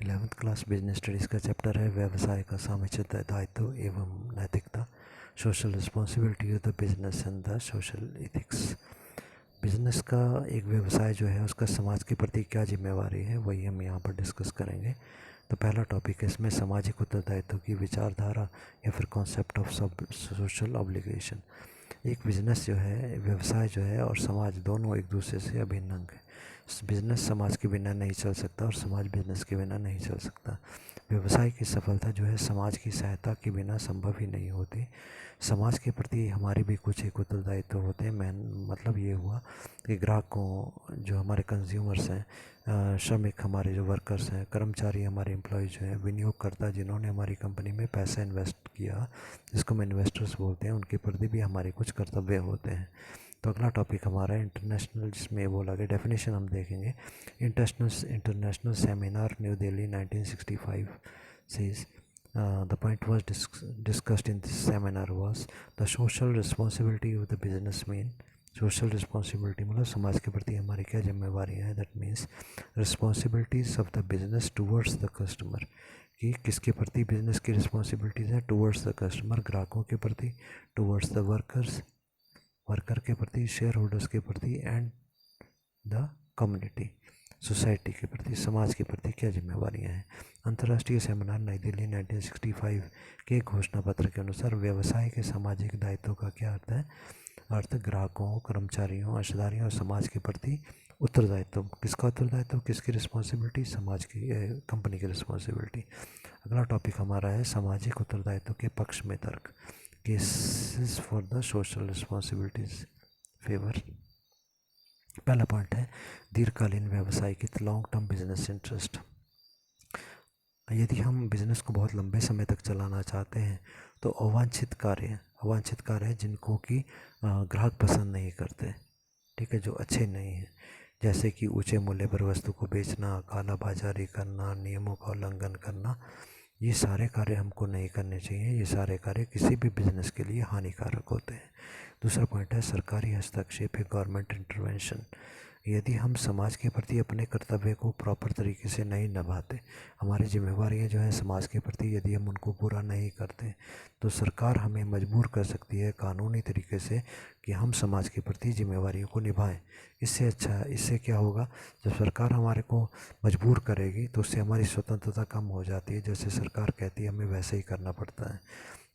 11th class business studies का chapter है व्यवसाय का सामाजिक दायित्व एवं नैतिकता, social responsibility of the business and the social ethics. Business का एक व्यवसाय जो है उसका समाज के प्रति क्या जिम्मेवारी है वही हम यहाँ पर डिस्कस करेंगे। तो पहला टॉपिक है इसमें सामाजिक उत्तरदायित्व की विचारधारा या फिर कॉन्सेप्ट ऑफ सोशल ऑब्लिगेशन। एक बिजनेस जो है, व्यवसाय जो है और समाज दोनों एक दूसरे से अभिन्न अंग है। बिजनेस समाज के बिना नहीं चल सकता और समाज बिजनेस के बिना नहीं चल सकता। व्यवसाय की सफलता जो है समाज की सहायता के बिना संभव ही नहीं होती। समाज के प्रति हमारे भी कुछ एक उत्तरदायित्व होते हैं। मतलब ये हुआ कि ग्राहकों, जो हमारे कंज्यूमर्स हैं, श्रमिक हमारे जो वर्कर्स हैं, कर्मचारी हमारे एम्प्लॉय जो हैं, विनियोगकर्ता जिन्होंने हमारी कंपनी में पैसा इन्वेस्ट किया, जिसको हम इन्वेस्टर्स बोलते हैं, उनके प्रति भी हमारे कुछ कर्तव्य होते हैं। तो अगला टॉपिक हमारा इंटरनेशनल, जिसमें बोला गया डेफिनेशन हम देखेंगे। International seminar new Delhi 1965 says the point was discussed in this seminar was the social responsibility of the businessman. Social responsibility मतलब समाज के प्रति हमारी क्या जिम्मेवारियाँ हैं। That means responsibilities of the business towards the customer, कि किसके प्रति बिजनेस की रिस्पॉन्सिबिलिटीज़ हैं। टूवर्ड्स द कस्टमर, ग्राहकों के प्रति। टूवर्ड्स द वर्कर्स, वर्कर के प्रति। शेयर होल्डर्स के प्रति। एंड द कम्युनिटी, सोसाइटी के प्रति, समाज के प्रति क्या जिम्मेवारियाँ हैं। अंतर्राष्ट्रीय सेमिनार नई दिल्ली 1965 के घोषणा पत्र के अनुसार व्यवसाय के सामाजिक दायित्व का क्या अर्थ है। अर्थ ग्राहकों, कर्मचारियों, अंशधारियों और समाज के प्रति उत्तरदायित्व। किसका उत्तरदायित्व, किसकी रिस्पॉन्सिबिलिटी, समाज की, कंपनी की रिस्पॉन्सिबिलिटी। अगला टॉपिक हमारा है सामाजिक उत्तरदायित्व के पक्ष में तर्क। Cases for the social responsibilities favour. पहला पॉइंट है दीर्घकालीन व्यवसाय की, लॉन्ग टर्म बिजनेस इंटरेस्ट। यदि हम बिजनेस को बहुत लंबे समय तक चलाना चाहते हैं तो अवांछित कार्य जिनको कि ग्राहक पसंद नहीं करते, ठीक है, जो अच्छे नहीं हैं, जैसे कि ऊंचे मूल्य पर वस्तु को बेचना, काला बाजारी करना, नियमों का उल्लंघन करना, ये सारे कार्य हमको नहीं करने चाहिए। ये सारे कार्य किसी भी बिजनेस के लिए हानिकारक होते हैं। दूसरा पॉइंट है सरकारी हस्तक्षेप या गवर्नमेंट इंटरवेंशन। यदि हम समाज के प्रति अपने कर्तव्य को प्रॉपर तरीके से नहीं निभाते, हमारी जिम्मेवारियां जो है समाज के प्रति, यदि हम उनको पूरा नहीं करते, तो सरकार हमें मजबूर कर सकती है कानूनी तरीके से कि हम समाज के प्रति जिम्मेवारियों को निभाएं। इससे क्या होगा, जब सरकार हमारे को मजबूर करेगी तो उससे हमारी स्वतंत्रता कम हो जाती है। जैसे सरकार कहती है हमें वैसे ही करना पड़ता है।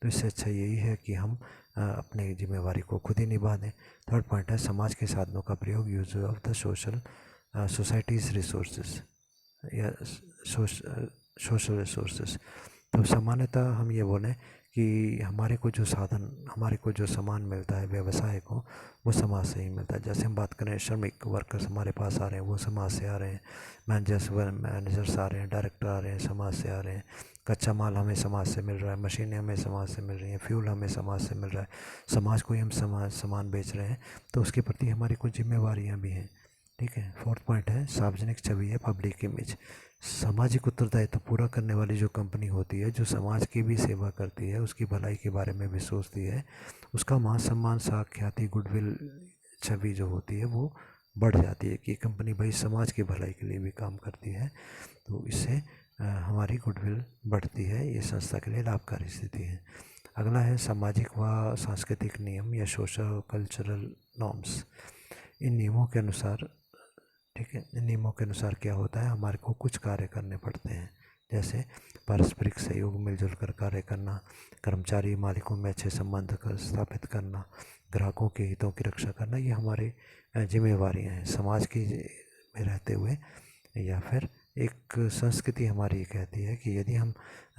तो इससे अच्छा यही है कि हम अपनी जिम्मेवारी को खुद ही निभा दें। थर्ड पॉइंट है समाज के साधनों का प्रयोग, use of the societies resources या सोशल रिसोर्सेज। तो सामान्यतः हम ये बोलें कि हमारे को जो सामान मिलता है व्यवसाय को, वो समाज से ही मिलता है। जैसे हम बात करें श्रमिक वर्कर्स हमारे पास आ रहे हैं, वो समाज से आ रहे हैं। मैनेजर्स आ रहे हैं, डायरेक्टर आ रहे हैं, समाज से आ रहे हैं। कच्चा माल हमें समाज से मिल रहा है, मशीनें हमें समाज से मिल रही हैं, फ्यूल हमें समाज से मिल रहा है। समाज को ही हम सामान बेच रहे हैं, तो उसके प्रति हमारी कुछ जिम्मेवारियाँ भी हैं, ठीक है। फोर्थ पॉइंट है सार्वजनिक छवि है, पब्लिक इमेज। सामाजिक उत्तरदायित्व पूरा करने वाली जो कंपनी होती है, जो समाज की भी सेवा करती है, उसकी भलाई के बारे में भी सोचती है, उसका मान सम्मान, साख्याति, गुडविल, छवि जो होती है वो बढ़ जाती है कि कंपनी भाई समाज की भलाई के लिए भी काम करती है। तो इससे हमारी गुडविल बढ़ती है, ये संस्था के लिए लाभकारी स्थिति है। अगला है सामाजिक व सांस्कृतिक नियम या सोशल कल्चरल नॉर्म्स। इन नियमों के अनुसार, ठीक है, इन नियमों के अनुसार क्या होता है, हमारे को कुछ कार्य करने पड़ते हैं। जैसे पारस्परिक सहयोग, मिलजुल कर कार्य करना, कर्मचारी मालिकों में अच्छे संबंध स्थापित करना, ग्राहकों के हितों की रक्षा करना, ये हमारे जिम्मेवारियाँ हैं समाज की में रहते हुए। या फिर एक संस्कृति हमारी ये कहती है कि यदि हम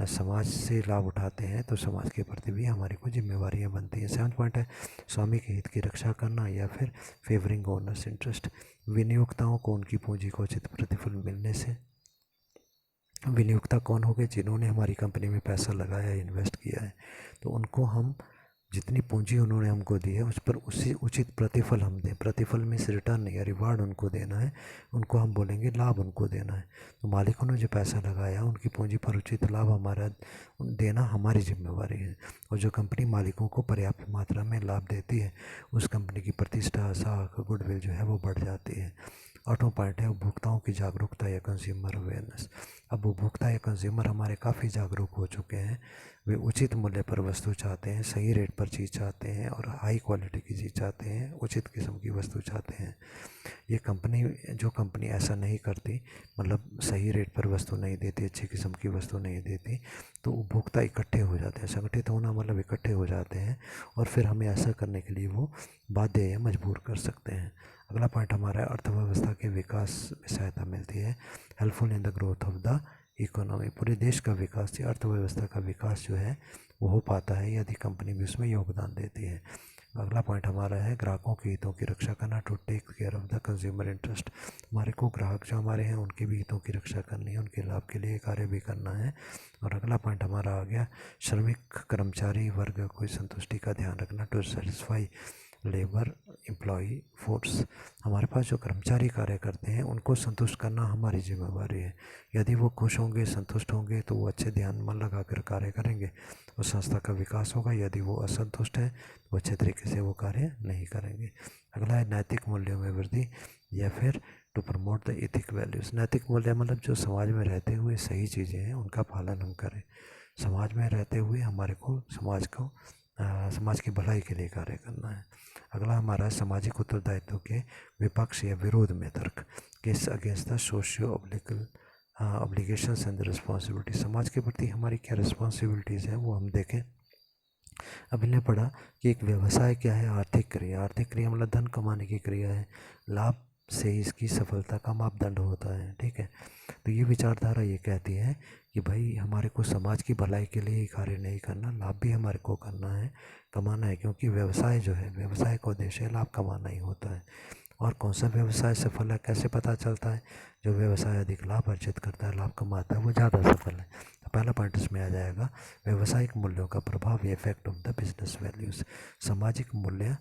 समाज से लाभ उठाते हैं तो समाज के प्रति भी हमारी कुछ जिम्मेवारियाँ बनती हैं। 7 पॉइंट है स्वामी के हित की रक्षा करना या फिर फेवरिंग ओनर्स इंटरेस्ट। विनियोक्ताओं को उनकी पूंजी को उचित प्रतिफल मिलने से। विनियोक्ता कौन हो गए, जिन्होंने हमारी कंपनी में पैसा लगाया है, इन्वेस्ट किया है, तो उनको हम जितनी पूंजी उन्होंने हमको दी है उस पर उसी उचित प्रतिफल हम दें। प्रतिफल में से रिटर्न या रिवार्ड उनको देना है, उनको हम बोलेंगे लाभ उनको देना है। तो मालिकों ने जो पैसा लगाया उनकी पूंजी पर उचित लाभ हमारा देना हमारी जिम्मेवारी है। और जो कंपनी मालिकों को पर्याप्त मात्रा में लाभ देती है, उस कंपनी की प्रतिष्ठा, साख, गुडविल जो है वो बढ़ जाती है। 8वां पॉइंट है उपभोक्ताओं की जागरूकता या कंज्यूमर अवेयरनेस। अब उपभोक्ता या कंज्यूमर हमारे काफ़ी जागरूक हो चुके हैं। वे उचित मूल्य पर वस्तु चाहते हैं, सही रेट पर चीज़ चाहते हैं और हाई क्वालिटी की चीज़ चाहते हैं, उचित किस्म की वस्तु चाहते हैं। ये जो कंपनी ऐसा नहीं करती, मतलब सही रेट पर वस्तु नहीं देती, अच्छी किस्म की वस्तु नहीं देती, तो उपभोक्ता इकट्ठे हो जाते हैं। संगठित होना मतलब इकट्ठे हो जाते हैं और फिर हमें ऐसा करने के लिए वो बाध्य या मजबूर कर सकते हैं। अगला पॉइंट हमारा अर्थव्यवस्था के विकास में सहायता मिलती है। Helpful in the growth of the economy. पूरे देश का विकास या अर्थव्यवस्था का विकास जो है वो हो पाता है यदि कंपनी भी उसमें योगदान देती है। अगला पॉइंट हमारा है ग्राहकों के हितों की रक्षा करना, to take care of the consumer interest. हमारे को ग्राहक जो हमारे हैं उनके भी हितों की रक्षा करनी है, उनके लाभ के लिए कार्य भी करना है। और अगला पॉइंट हमारा आ गया श्रमिक कर्मचारी वर्ग को संतुष्टि का ध्यान रखना, to satisfy labour employee force. हमारे पास जो कर्मचारी कार्य करते हैं उनको संतुष्ट करना हमारी जिम्मेवारी है। यदि वो खुश होंगे, संतुष्ट होंगे तो वो अच्छे ध्यान मन लगा कर कार्य करेंगे, उस संस्था का विकास होगा। यदि वो असंतुष्ट है तो अच्छे तरीके से वो कार्य नहीं करेंगे। अगला है नैतिक मूल्यों में वृद्धि या फिर to promote the ethic values. नैतिक मूल्य मतलब जो समाज में रहते हुए सही चीज़ें हैं उनका पालन हम करें। समाज में रहते हुए हमारे को समाज की भलाई के लिए कार्य करना है। अगला हमारा सामाजिक उत्तरदायित्व के विपक्ष या विरोध में तर्क, case against the socio obligations and the responsibility. समाज के प्रति हमारी क्या रिस्पॉन्सिबिलिटीज़ हैं वो हम देखें। अभी ने पढ़ा कि एक व्यवसाय क्या है, आर्थिक क्रिया। आर्थिक क्रिया मतलब धन कमाने की क्रिया है, लाभ से इसकी सफलता का मापदंड होता है। ठीक है, तो ये विचारधारा ये कहती है कि भाई हमारे को समाज की भलाई के लिए ही कार्य नहीं करना, लाभ भी हमारे को करना है, कमाना है। क्योंकि व्यवसाय जो है, व्यवसाय का उद्देश्य लाभ कमाना ही होता है। और कौन सा व्यवसाय सफल है कैसे पता चलता है? जो व्यवसाय अधिक लाभ अर्जित करता है, लाभ कमाता है, वो ज़्यादा सफल है। तो पहला पॉइंट इसमें आ जाएगा व्यवसायिक मूल्यों का प्रभाव, effect of the business values. सामाजिक मूल्य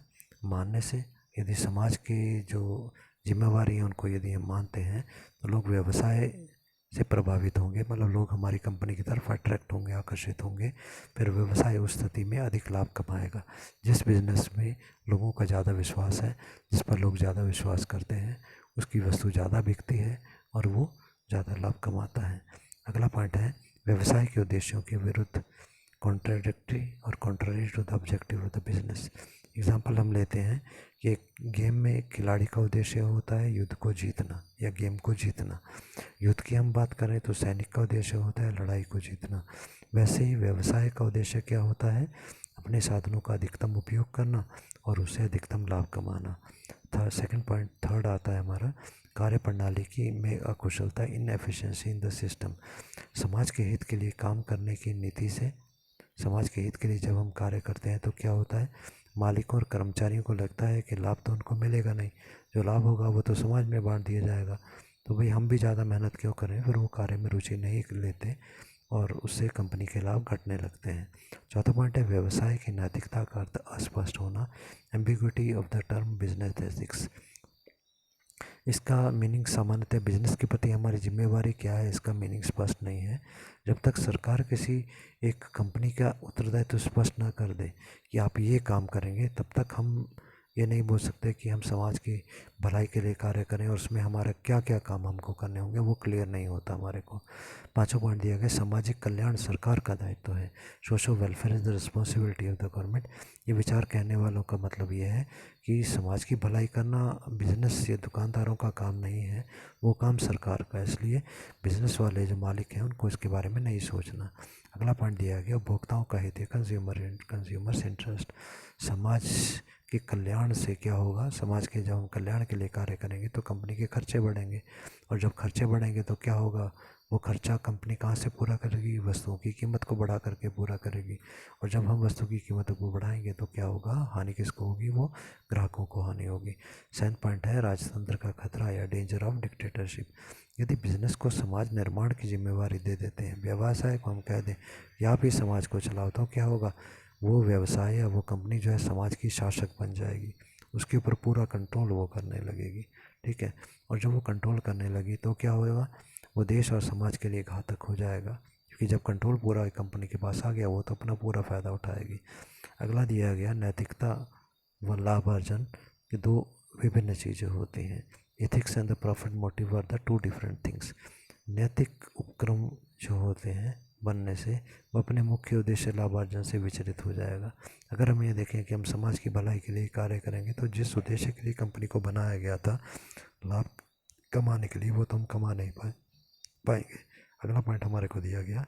मानने से, यदि समाज की जो जिम्मेवारी है उनको यदि हम मानते हैं तो लोग व्यवसाय से प्रभावित होंगे, मतलब लोग हमारी कंपनी की तरफ अट्रैक्ट होंगे, आकर्षित होंगे। फिर व्यवसाय उस स्थिति में अधिक लाभ कमाएगा। जिस बिज़नेस में लोगों का ज़्यादा विश्वास है, जिस पर लोग ज़्यादा विश्वास करते हैं, उसकी वस्तु ज़्यादा बिकती है और वो ज़्यादा लाभ कमाता है। अगला पॉइंट है व्यवसाय के उद्देश्यों के विरुद्ध, कॉन्ट्राडिक्टरी और contrary to the objective of the business. Example हम लेते हैं कि एक गेम में एक खिलाड़ी का उद्देश्य होता है युद्ध को जीतना या गेम को जीतना। युद्ध की हम बात करें तो सैनिक का उद्देश्य होता है लड़ाई को जीतना। वैसे ही व्यवसाय का उद्देश्य क्या होता है? अपने साधनों का अधिकतम उपयोग करना और उससे अधिकतम लाभ कमाना। सेकंड पॉइंट थर्ड आता है हमारा कार्य प्रणाली की में अकुशलता, इनएफिशिएंसी इन द सिस्टम। समाज के हित के लिए काम करने की नीति से, समाज के हित के लिए जब हम कार्य करते हैं तो क्या होता है, मालिकों और कर्मचारियों को लगता है कि लाभ तो उनको मिलेगा नहीं, जो लाभ होगा वो तो समाज में बांट दिया जाएगा। तो भाई हम भी ज़्यादा मेहनत क्यों करें, फिर वो कार्य में रुचि नहीं लेते और उससे कंपनी के लाभ घटने लगते हैं। चौथा पॉइंट है व्यवसाय की नैतिकता का अर्थ अस्पष्ट होना, ambiguity of the term business ethics. इसका मीनिंग सामान्यतः बिजनेस के प्रति हमारी जिम्मेवारी क्या है, इसका मीनिंग स्पष्ट नहीं है। जब तक सरकार किसी एक कंपनी का उत्तरदायित्व स्पष्ट ना कर दे कि आप ये काम करेंगे, तब तक हम ये नहीं बोल सकते कि हम समाज की भलाई के लिए कार्य करें और उसमें हमारा क्या क्या काम हमको करने होंगे, वो क्लियर नहीं होता हमारे को। पाँचों पॉइंट दिया गया सामाजिक कल्याण सरकार का दायित्व है, social welfare is the responsibility of the government. ये विचार कहने वालों का मतलब ये है कि समाज की भलाई करना बिजनेस या दुकानदारों का काम नहीं है, वो काम सरकार का है। इसलिए बिजनेस वाले जो मालिक हैं उनको इसके बारे में नहीं सोचना। अगला पॉइंट दिया गया उपभोक्ताओं का हित है, कंज्यूमर्स इंटरेस्ट। समाज के कल्याण से क्या होगा, समाज के जब हम कल्याण के लिए कार्य करेंगे तो कंपनी के खर्चे बढ़ेंगे, और जब खर्चे बढ़ेंगे तो क्या होगा, वो खर्चा कंपनी कहाँ से पूरा करेगी, वस्तुओं की कीमत को बढ़ा करके पूरा करेगी। और जब हम वस्तु की कीमत को बढ़ाएंगे तो क्या होगा, हानि किसको होगी, वो ग्राहकों को हानि होगी। सेवेंथ पॉइंट है राजतंत्र का खतरा या डेंजर ऑफ डिक्टेटरशिप। यदि बिजनेस को समाज निर्माण की जिम्मेवारी दे देते हैं, व्यवसाय को हम कह दें कि आप ही समाज को चलाओ, तो क्या होगा, वो व्यवसाय या वो कंपनी जो है समाज की शासक बन जाएगी, उसके ऊपर पूरा कंट्रोल वो करने लगेगी। ठीक है, और जब वो कंट्रोल करने लगी तो क्या होगा, वो देश और समाज के लिए घातक हो जाएगा, क्योंकि जब कंट्रोल पूरा एक कंपनी के पास आ गया वो तो अपना पूरा फ़ायदा उठाएगी। अगला दिया गया नैतिकता व लाभ अर्जन, ये दो विभिन्न चीज़ें होती हैं। Ethics and the profit motive are the two different things. नैतिक उपक्रम जो होते हैं बनने से वो अपने मुख्य उद्देश्य लाभार्जन से विचलित हो जाएगा। अगर हम ये देखें कि हम समाज की भलाई के लिए कार्य करेंगे तो जिस उद्देश्य के लिए कंपनी को बनाया गया था, लाभ कमाने के लिए, वो तो हम कमा नहीं पाएंगे। अगला पॉइंट हमारे को दिया गया,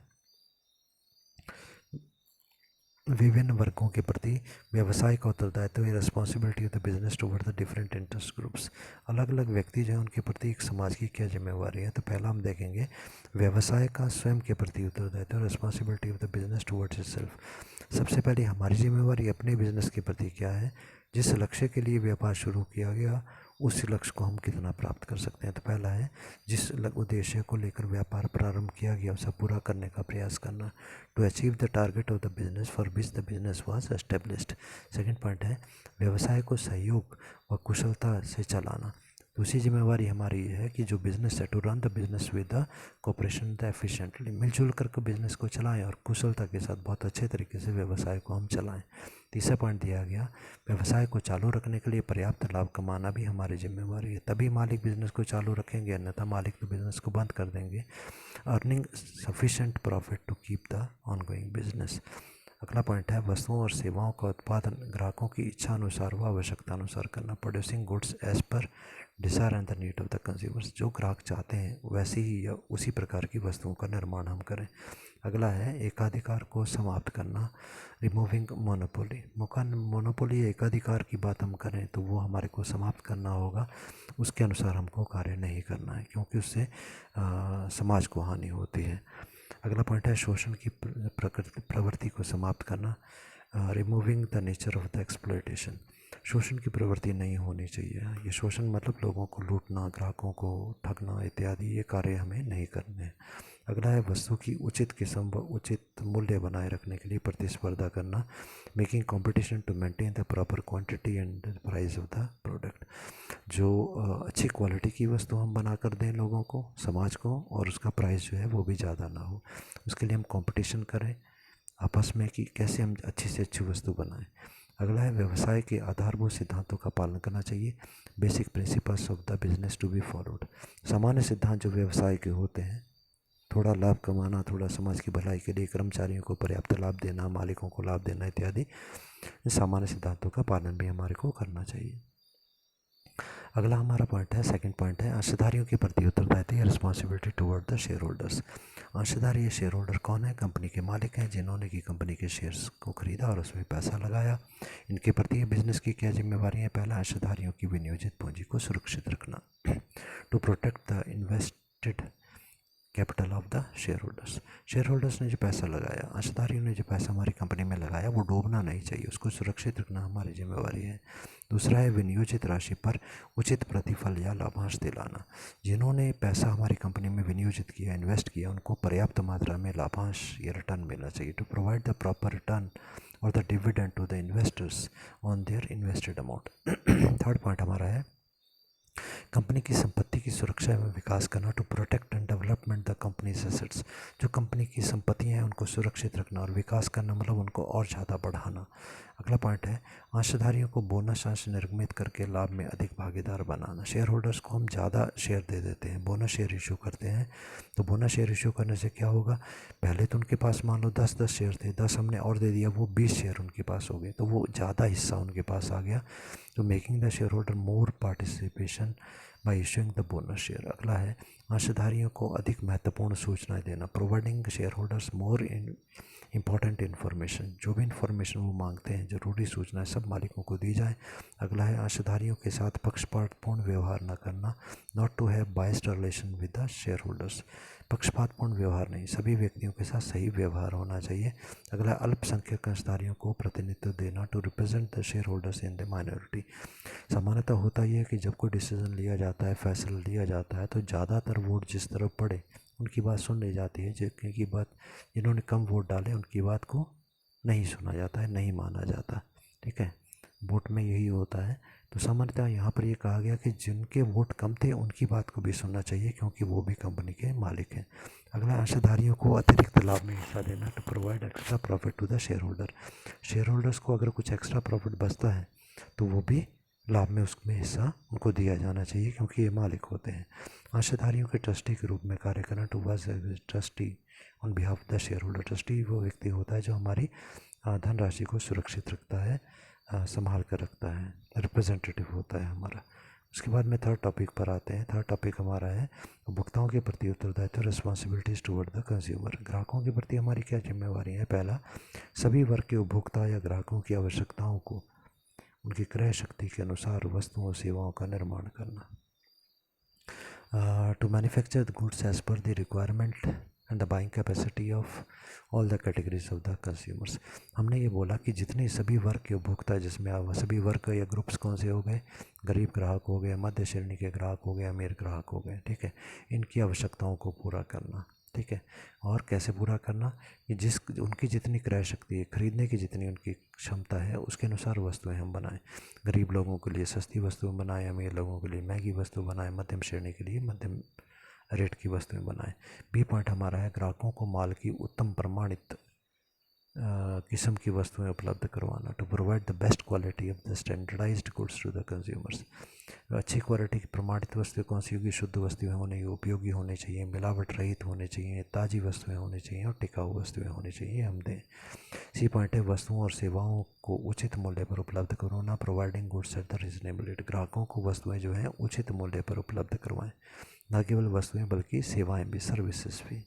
विभिन्न वर्गों के प्रति व्यवसाय का उत्तरदायित्व, responsibility of the business toward the different interest groups. अलग अलग व्यक्ति जो हैं उनके प्रति एक समाज की क्या जिम्मेवारी है। तो पहला हम देखेंगे व्यवसाय का स्वयं के प्रति उत्तरदायित्व, responsibility of the business towards itself. सबसे पहले हमारी जिम्मेवारी अपने बिजनेस के प्रति क्या है, जिस लक्ष्य के लिए व्यापार शुरू किया गया उस लक्ष्य को हम कितना प्राप्त कर सकते हैं। तो पहला है जिस उद्देश्य को लेकर व्यापार प्रारंभ किया गया उसे पूरा करने का प्रयास करना, to achieve the target of the business for which the business was established. Second point है व्यवसाय को सहयोग व कुशलता से चलाना। दूसरी जिम्मेवारी हमारी ये है कि जो बिजनेस है, to run the business with the cooperation the efficiently, मिलजुल कर बिजनेस को चलाएं और कुशलता के साथ बहुत अच्छे तरीके से व्यवसाय को हम चलाएं। तीसरा पॉइंट दिया गया व्यवसाय को चालू रखने के लिए पर्याप्त लाभ कमाना भी हमारी जिम्मेवारी है, तभी मालिक बिजनेस को चालू रखेंगे, अन्यथा मालिक तो बिजनेस को बंद कर देंगे। Earning sufficient profit to keep the ongoing business. अगला पॉइंट है वस्तुओं और सेवाओं का उत्पादन ग्राहकों की इच्छा अनुसार व आवश्यकता अनुसार करना, producing goods as per desire and the need of the consumers. जो ग्राहक चाहते हैं वैसी ही या उसी प्रकार की वस्तुओं का निर्माण हम करें। अगला है एकाधिकार को समाप्त करना, रिमूविंग मोनोपोली। मोनोपोली एकाधिकार की बात हम करें तो वो हमारे को समाप्त करना होगा, उसके अनुसार हमको कार्य नहीं करना है क्योंकि उससे समाज को हानि होती है। अगला पॉइंट है शोषण की प्रवृत्ति को समाप्त करना, removing the nature of the exploitation. शोषण की प्रवृत्ति नहीं होनी चाहिए। ये शोषण मतलब लोगों को लूटना, ग्राहकों को ठगना इत्यादि, ये कार्य हमें नहीं करने हैं। अगला है वस्तु की उचित किस्म व उचित मूल्य बनाए रखने के लिए प्रतिस्पर्धा करना, making competition to maintain the proper quantity and the price of the product. जो अच्छी क्वालिटी की वस्तु हम बना कर दें लोगों को, समाज को, और उसका प्राइस जो है वो भी ज़्यादा ना हो, उसके लिए हम कंपटीशन करें आपस में कि कैसे हम अच्छी से अच्छी वस्तु बनाएं। अगला है व्यवसाय के आधारभूत सिद्धांतों का पालन करना चाहिए, basic principles of the business to be followed. सामान्य सिद्धांत जो व्यवसाय के होते हैं, थोड़ा लाभ कमाना, थोड़ा समाज की भलाई के लिए कर्मचारियों को पर्याप्त लाभ देना, मालिकों को लाभ देना इत्यादि, सामान्य सिद्धांतों का पालन भी हमारे को करना चाहिए। अगला हमारा पॉइंट है, सेकंड पॉइंट है अंशधारियों के प्रति उत्तरदायित्व, responsibility toward the share holders. अंशधारी या शेयर होल्डर कौन है? कंपनी के मालिक हैं जिन्होंने की कंपनी के शेयर्स को खरीदा और उसमें पैसा लगाया। इनके प्रति बिजनेस की क्या जिम्मेवारी है? पहला, अंशधारियों की विनियोजित पूंजी को सुरक्षित रखना, to protect the invested capital of the share holders. Share holders ने जो पैसा लगाया, अंशधारियों ने जो पैसा हमारी कंपनी में लगाया, वो डूबना नहीं चाहिए, उसको सुरक्षित रखना हमारी जिम्मेवारी है। दूसरा है विनियोजित राशि पर उचित प्रतिफल या लाभांश दिलाना। जिन्होंने पैसा हमारी कंपनी में विनियोजित किया, इन्वेस्ट किया, उनको पर्याप्त मात्रा में लाभांश या रिटर्न मिलना चाहिए, to provide the proper return और the dividend to the investors on their invested amount. Third point हमारा है कंपनी की संपत्ति की सुरक्षा एवं विकास करना, to protect and development the companies assets. जो कंपनी की संपत्तियां हैं उनको सुरक्षित रखना और विकास करना मतलब उनको और ज़्यादा बढ़ाना। अगला पॉइंट है अंशधारियों को बोनस अंश निर्गमित करके लाभ में अधिक भागीदार बनाना। शेयर होल्डर्स को हम ज़्यादा शेयर दे देते हैं, बोनस शेयर इशू करते हैं, तो बोनस शेयर इशू करने से क्या होगा, पहले तो उनके पास मान लो 10 शेयर थे, 10 हमने और दे दिया, वो 20 शेयर उनके पास हो गए, तो वो ज़्यादा हिस्सा उनके पास आ गया। तो making the share holder more participation by issuing the bonus share. अगला है अंशधारियों को अधिक महत्वपूर्ण सूचनाएं देना, providing share holders more important information. जो भी इन्फॉर्मेशन वो मांगते हैं, ज़रूरी सूचनाएं सब मालिकों को दी जाए। अगला है अंशधारियों के साथ पक्षपातपूर्ण व्यवहार न करना, not to have biased relation with the share holders. पक्षपातपूर्ण व्यवहार नहीं, सभी व्यक्तियों के साथ सही व्यवहार होना चाहिए। अगला अल्पसंख्यक अंशधारियों को प्रतिनिधित्व देना, to represent the share holders in the minority. सामान्यतः होता ही है कि जब कोई डिसीजन लिया जाता है, फैसला लिया जाता है, तो ज़्यादातर वोट जिस तरफ पड़े उनकी बात सुन ली जाती है, जिनकी बात, जिन्होंने कम वोट डाले उनकी बात को नहीं सुना जाता है, नहीं माना जाता। ठीक है, वोट में यही होता है। तो सामान्यतः यहाँ पर ये कहा गया कि जिनके वोट कम थे उनकी बात को भी सुनना चाहिए क्योंकि वो भी कंपनी के मालिक हैं। अगला अंशधारियों को अतिरिक्त लाभ में हिस्सा देना, to provide extra profit to the share holder. Share holders को अगर कुछ एक्स्ट्रा प्रॉफिट बचता है तो वो भी लाभ में उसमें हिस्सा उनको दिया जाना चाहिए, क्योंकि ये मालिक होते हैं। अंशधारियों के ट्रस्टी के रूप में कार्य करना, to work as trustee on behalf of the share holder. Trustee वो व्यक्ति होता है जो हमारी धनराशि को सुरक्षित रखता है, संभाल कर रखता है, रिप्रेजेंटेटिव होता है हमारा। उसके बाद में थर्ड टॉपिक पर आते हैं। थर्ड टॉपिक हमारा है उपभोक्ताओं के प्रति उत्तरदायित्व, रिस्पॉन्सिबिलिटीज टुवर्ड द कंज्यूमर। ग्राहकों के प्रति हमारी क्या जिम्मेवारी है? पहला, सभी वर्ग के उपभोक्ता या ग्राहकों की आवश्यकताओं को उनकी क्रय शक्ति के अनुसार वस्तुओं और सेवाओं का निर्माण करना। To manufacture the goods as per the requirement and the buying capacity of all the categories of the consumers। हमने ये बोला कि जितने सभी वर्ग के उपभोक्ता, जिसमें सभी वर्ग या ग्रुप्स कौन से हो गए? गरीब ग्राहक हो गए, मध्य श्रेणी के ग्राहक हो गए, अमीर ग्राहक हो गए, ठीक है। इनकी आवश्यकताओं को पूरा करना, ठीक है। और कैसे पूरा करना? कि जिस उनकी जितनी क्रय शक्ति है, खरीदने की जितनी उनकी क्षमता है, उसके अनुसार वस्तुएं हम बनाएं। गरीब लोगों के लिए सस्ती वस्तुएं बनाएं, अमीर लोगों के लिए महंगी वस्तु बनाएं, मध्यम श्रेणी के लिए मध्यम रेट की वस्तुएं बनाएं। बी पॉइंट हमारा है ग्राहकों को माल की उत्तम प्रमाणित किस्म की वस्तुएं उपलब्ध करवाना। To provide the best quality of the standardised goods to the consumers. अच्छी क्वालिटी की प्रमाणित वस्तुएं कौन सी होगी? शुद्ध वस्तुएं होने, उपयोगी होनी चाहिए, मिलावट रहित होनी चाहिए, ताज़ी वस्तुएं होनी चाहिए और टिकाऊ वस्तुएं होनी चाहिए। हम दें। सी पॉइंट है वस्तुओं और सेवाओं को उचित मूल्य पर उपलब्ध करवाना। Providing goods at the reasonable rate. ग्राहकों को वस्तुएं जो हैं उचित मूल्य पर उपलब्ध करवाएं, न केवल वस्तुएं बल्कि सेवाएं भी, सर्विसेज भी।